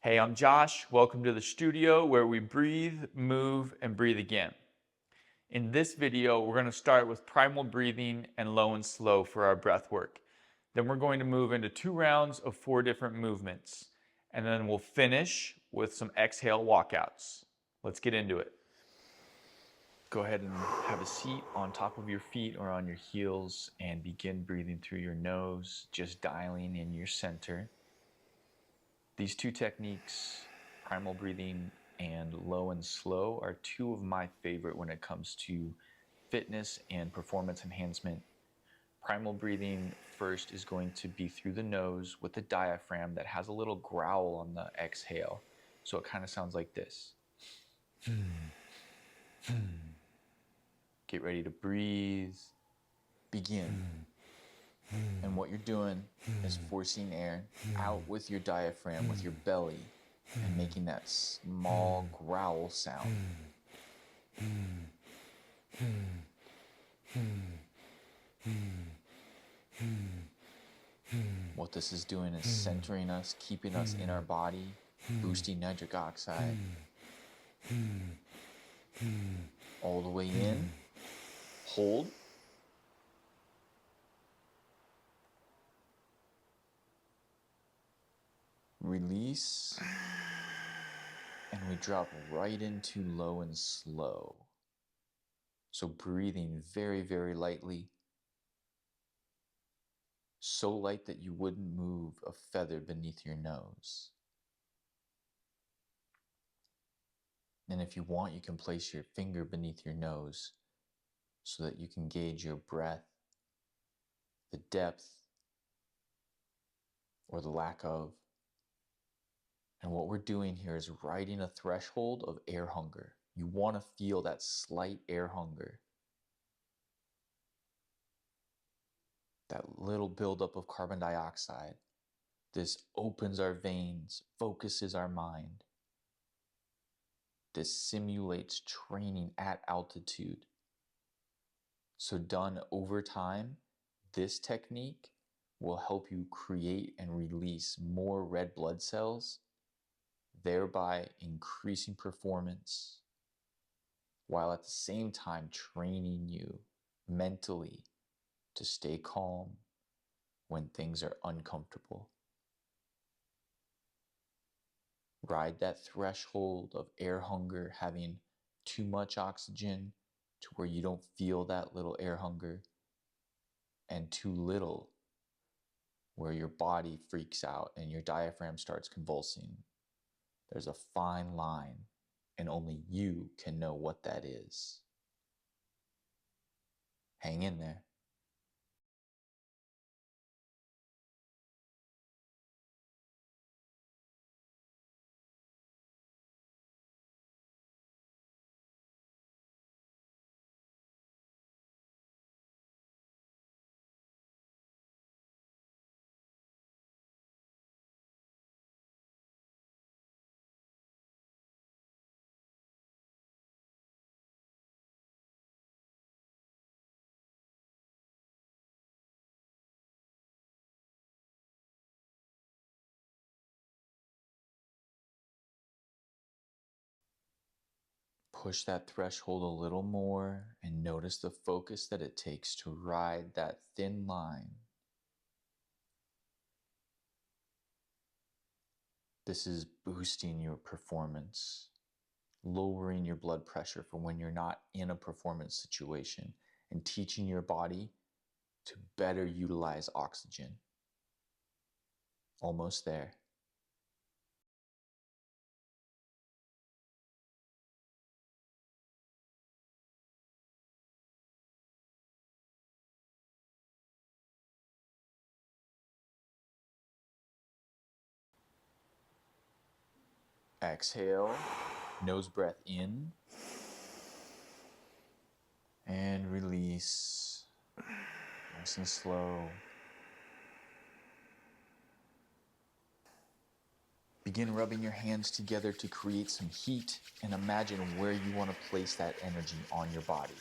Hey, I'm Josh. Welcome to the studio where we breathe, move, and breathe again. In this video, we're going to start with primal breathing and low and slow for our breath work. Then we're going to move into 2 rounds of 4 different movements. And then we'll finish with some exhale walkouts. Let's get into it. Go ahead and have a seat on top of your feet or on your heels and begin breathing through your nose, just dialing in your center. These 2 techniques, primal breathing and low and slow, are 2 of my favorite when it comes to fitness and performance enhancement. Primal breathing first is going to be through the nose with the diaphragm that has a little growl on the exhale. So it kind of sounds like this. Get ready to breathe. Begin. And what you're doing is forcing air out with your diaphragm, with your belly, and making that small growl sound. What this is doing is centering us, keeping us in our body, boosting nitric oxide. All the way in. Hold. Release. And we drop right into low and slow. So breathing very, very lightly. So light that you wouldn't move a feather beneath your nose. And if you want, you can place your finger beneath your nose so that you can gauge your breath, the depth, or the lack of. And what we're doing here is riding a threshold of air hunger. You want to feel that slight air hunger. That little buildup of carbon dioxide. This opens our veins, focuses our mind. This simulates training at altitude. So done over time, this technique will help you create and release more red blood cells, thereby increasing performance, while at the same time training you mentally to stay calm when things are uncomfortable. Ride that threshold of air hunger, having too much oxygen to where you don't feel that little air hunger, and too little where your body freaks out and your diaphragm starts convulsing. There's a fine line, and only you can know what that is. Hang in there. Push that threshold a little more and notice the focus that it takes to ride that thin line. This is boosting your performance, lowering your blood pressure for when you're not in a performance situation, and teaching your body to better utilize oxygen. Almost there. Exhale, nose breath in, and release, nice and slow. Begin rubbing your hands together to create some heat and imagine where you want to place that energy on your body.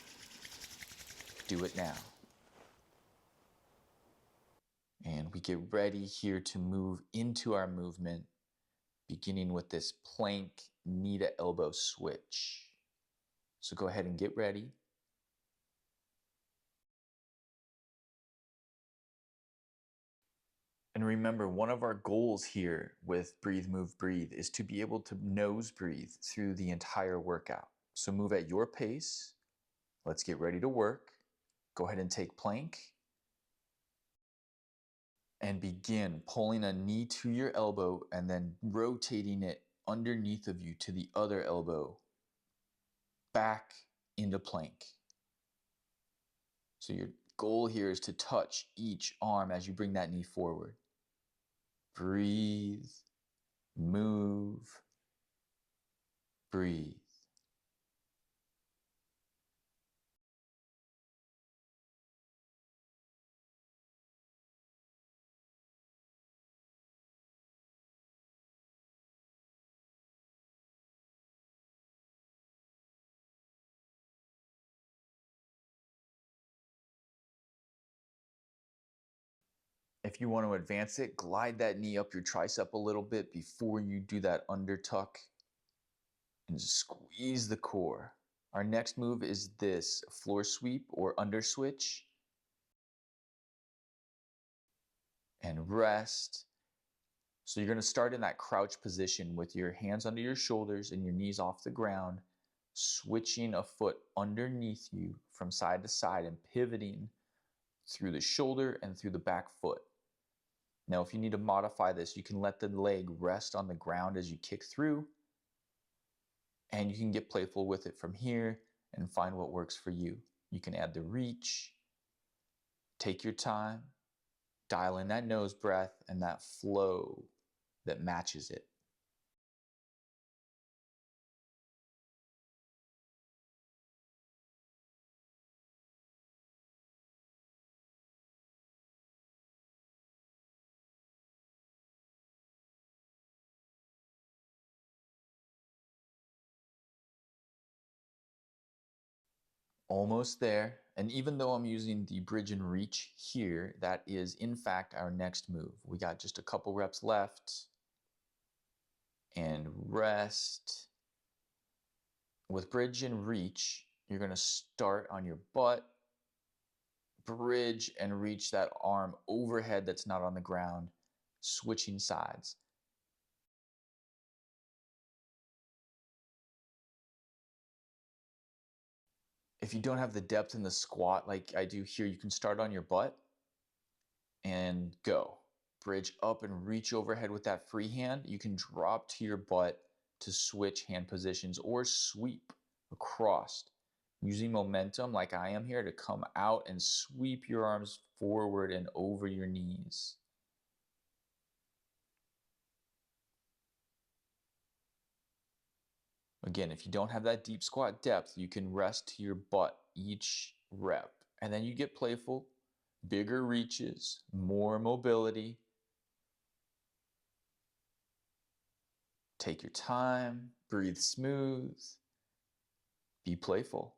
Do it now. And we get ready here to move into our movement, beginning with this plank knee to elbow switch. So go ahead and get ready. And remember, one of our goals here with Breathe, Move, Breathe is to be able to nose breathe through the entire workout. So move at your pace. Let's get ready to work. Go ahead and take plank. And begin pulling a knee to your elbow and then rotating it underneath of you to the other elbow. Back into plank. So your goal here is to touch each arm as you bring that knee forward. Breathe, move, breathe. If you want to advance it, glide that knee up your tricep a little bit before you do that under tuck and squeeze the core. Our next move is this floor sweep or under switch. And rest. So you're going to start in that crouch position with your hands under your shoulders and your knees off the ground, switching a foot underneath you from side to side and pivoting through the shoulder and through the back foot. Now, if you need to modify this, you can let the leg rest on the ground as you kick through, and you can get playful with it from here and find what works for you. You can add the reach, take your time, dial in that nose breath and that flow that matches it. Almost there. And even though I'm using the bridge and reach here, that is in fact our next move. We got just a couple reps left. And rest. With bridge and reach, you're going to start on your butt, bridge and reach that arm overhead that's not on the ground, switching sides. If you don't have the depth in the squat like I do here, you can start on your butt and go. Bridge up and reach overhead with that free hand. You can drop to your butt to switch hand positions or sweep across, using momentum like I am here to come out and sweep your arms forward and over your knees. Again, if you don't have that deep squat depth, you can rest to your butt each rep. And then you get playful, bigger reaches, more mobility. Take your time, breathe smooth, be playful.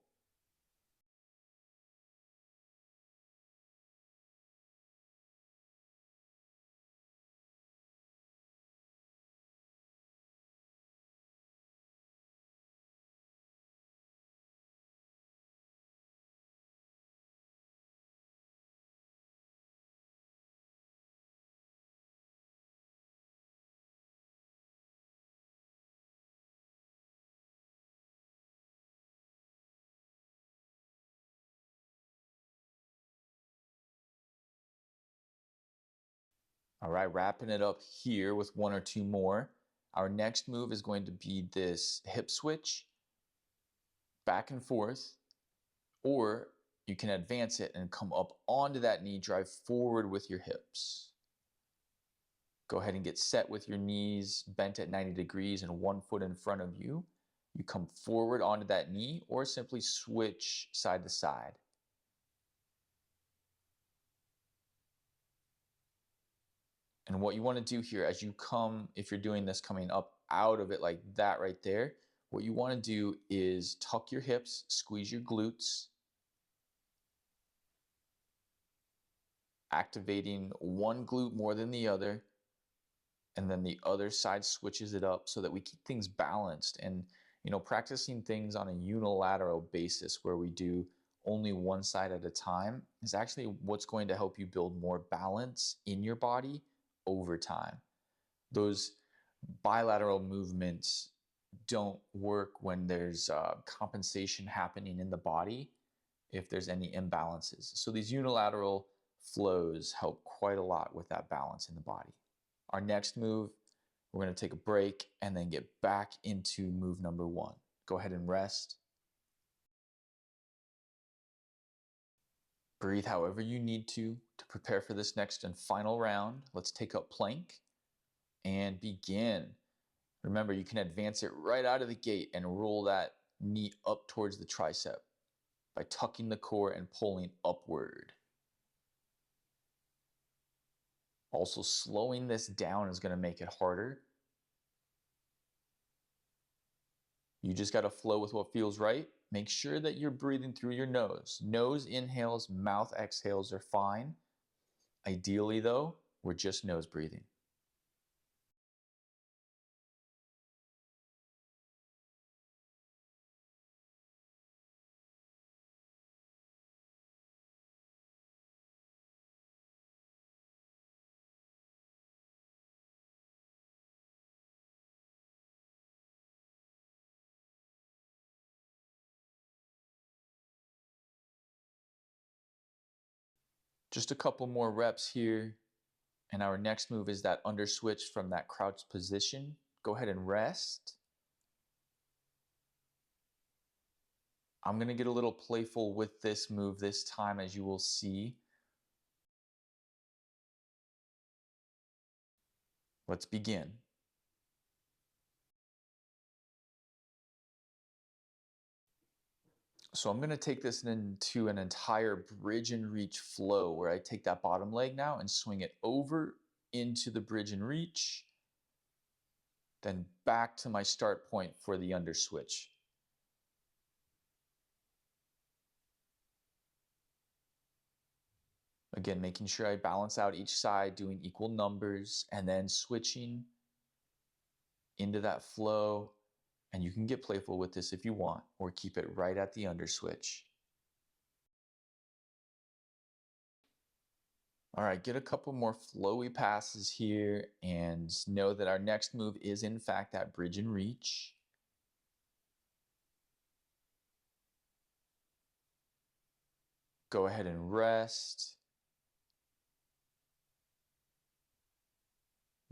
All right, wrapping it up here with one or two more. Our next move is going to be this hip switch, back and forth, or you can advance it and come up onto that knee, drive forward with your hips. Go ahead and get set with your knees bent at 90 degrees and one foot in front of you. You come forward onto that knee or simply switch side to side. And what you want to do here as you come, if you're doing this coming up out of it like that right there, what you want to do is tuck your hips, squeeze your glutes, activating one glute more than the other. and then the other side switches it up so that we keep things balanced. And practicing things on a unilateral basis where we do only one side at a time is actually what's going to help you build more balance in your body over time. Those bilateral movements don't work when there's compensation happening in the body if there's any imbalances. So these unilateral flows help quite a lot with that balance in the body. Our next move, we're going to take a break and then get back into move number 1. Go ahead and rest. Breathe however you need to prepare for this next and final round. Let's take up plank and begin. Remember, you can advance it right out of the gate and roll that knee up towards the tricep by tucking the core and pulling upward. Also, slowing this down is going to make it harder. You just got to flow with what feels right. Make sure that you're breathing through your nose. Nose inhales, mouth exhales are fine. Ideally, though, we're just nose breathing. Just a couple more reps here. And our next move is that under switch from that crouched position. Go ahead and rest. I'm going to get a little playful with this move this time, as you will see. Let's begin. So I'm going to take this into an entire bridge and reach flow where I take that bottom leg now and swing it over into the bridge and reach, then back to my start point for the under switch. Again, making sure I balance out each side, doing equal numbers, and then switching into that flow. And you can get playful with this if you want, or keep it right at the under switch. All right, get a couple more flowy passes here and know that our next move is in fact that bridge and reach. Go ahead and rest.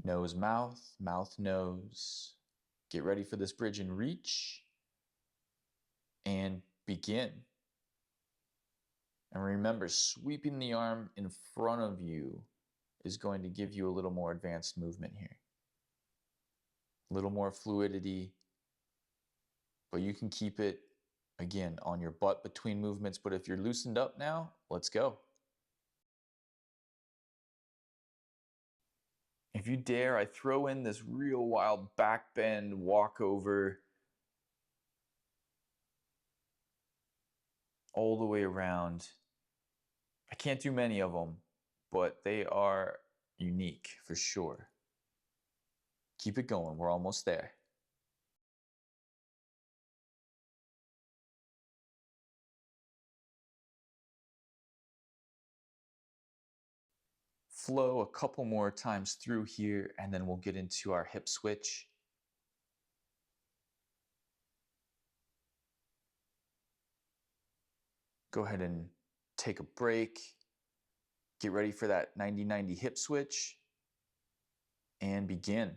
Nose, mouth, mouth, nose. Get ready for this bridge and reach and begin. And remember, sweeping the arm in front of you is going to give you a little more advanced movement here. A little more fluidity, but you can keep it, again, on your butt between movements. But if you're loosened up now, let's go. If you dare, I throw in this real wild back bend walkover all the way around. I can't do many of them, but they are unique for sure. Keep it going, we're almost there. Flow a couple more times through here, and then we'll get into our hip switch. Go ahead and take a break. Get ready for that 90-90 hip switch and begin.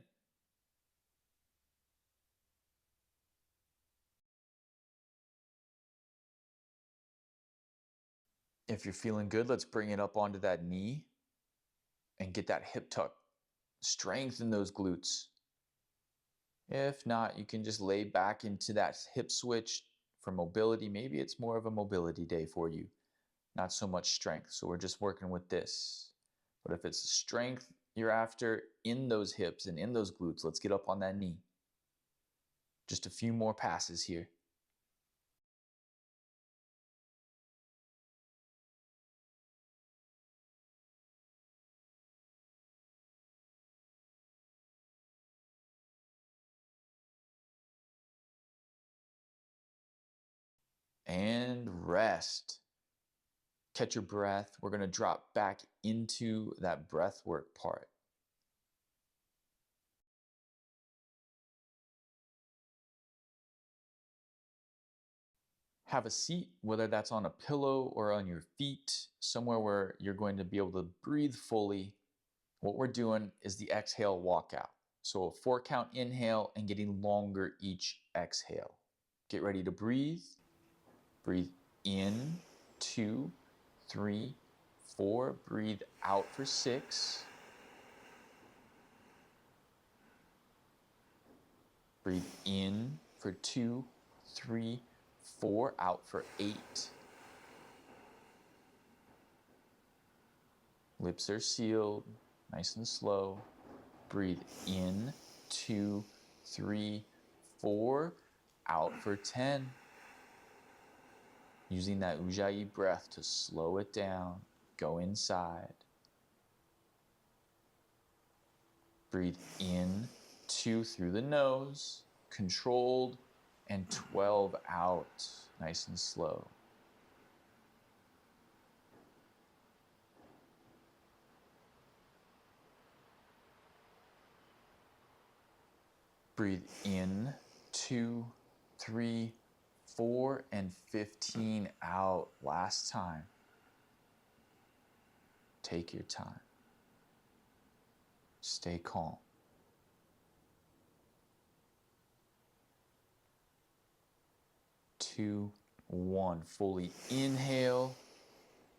If you're feeling good, let's bring it up onto that knee and get that hip tuck. Strengthen those glutes. If not, you can just lay back into that hip switch for mobility. Maybe it's more of a mobility day for you, not so much strength. So we're just working with this. But if it's strength you're after in those hips and in those glutes, let's get up on that knee. Just a few more passes here. and rest. Catch your breath. We're going to drop back into that breath work part. Have a seat, whether that's on a pillow or on your feet, somewhere where you're going to be able to breathe fully. What we're doing is the exhale walkout. So a 4-count inhale and getting longer each exhale. Get ready to breathe. Breathe in, 2, 3, 4. Breathe out for 6. Breathe in for 2, 3, 4. Out for 8. Lips are sealed, nice and slow. Breathe in, 2, 3, 4. Out for 10. Using that Ujjayi breath to slow it down. Go inside. Breathe in, 2 through the nose, controlled, and 12 out, nice and slow. Breathe in, 2, 3, 4, and 15 out. Last time. Take your time. Stay calm. 2, 1. Fully inhale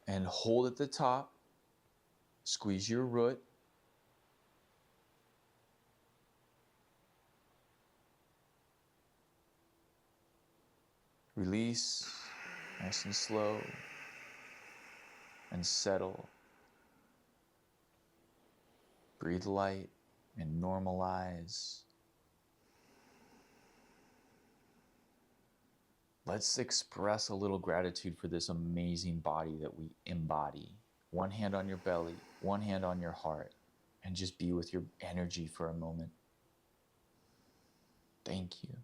and hold at the top. Squeeze your root. Release, nice and slow, and settle. Breathe light and normalize. Let's express a little gratitude for this amazing body that we embody. One hand on your belly, one hand on your heart, and just be with your energy for a moment. Thank you.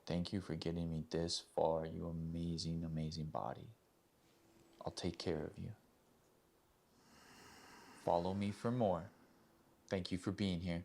Thank you for getting me this far, you amazing, amazing body. I'll take care of you. Follow me for more. Thank you for being here.